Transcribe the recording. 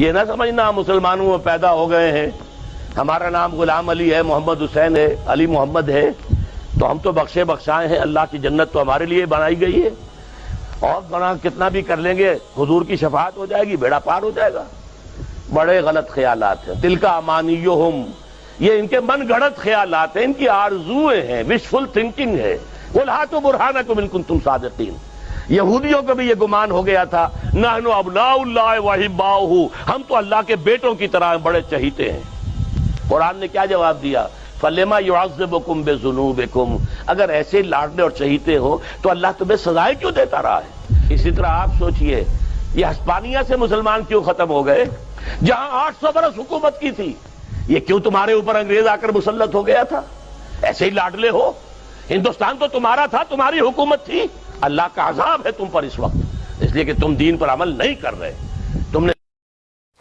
یہ نہ سمجھنا ہم مسلمانوں میں پیدا ہو گئے ہیں، ہمارا نام غلام علی ہے، محمد حسین ہے، علی محمد ہے، تو ہم تو بخشے بخشائے ہیں، اللہ کی جنت تو ہمارے لیے بنائی گئی ہے، اور گناہ کتنا بھی کر لیں گے حضور کی شفاعت ہو جائے گی، بیڑا پار ہو جائے گا۔ بڑے غلط خیالات ہیں، تلک امانیہم، یہ ان کے من گھڑت خیالات ہیں، ان کی آرزویں ہیں، وشفل تھنکنگ ہے۔ قل ہاتوا برہانکم ان کنتم صادقین۔ یہودیوں کو بھی یہ گمان ہو گیا تھا، نحن ابناء اللہ واحباؤہ، ہم تو اللہ کے بیٹوں کی طرح بڑے چہیتے ہیں۔ قرآن نے کیا جواب دیا؟ فَلِمَا يُعَذِّبُكُم بِذُنُوبِكُم، اگر ایسے لاڈلے اور چہیتے ہو تو اللہ تمہیں سزائیں کیوں دیتا رہا ہے؟ اسی طرح آپ سوچئے، یہ ہسپانیہ سے مسلمان کیوں ختم ہو گئے جہاں 800 برس حکومت کی تھی؟ یہ کیوں تمہارے اوپر انگریز آ کر مسلط ہو گیا تھا؟ ایسے ہی لاڈلے ہو، ہندوستان تو تمہارا تھا، تمہاری حکومت تھی، اللہ کا عذاب ہے تم پر اس وقت، اس لیے کہ تم دین پر عمل نہیں کر رہے، تم نے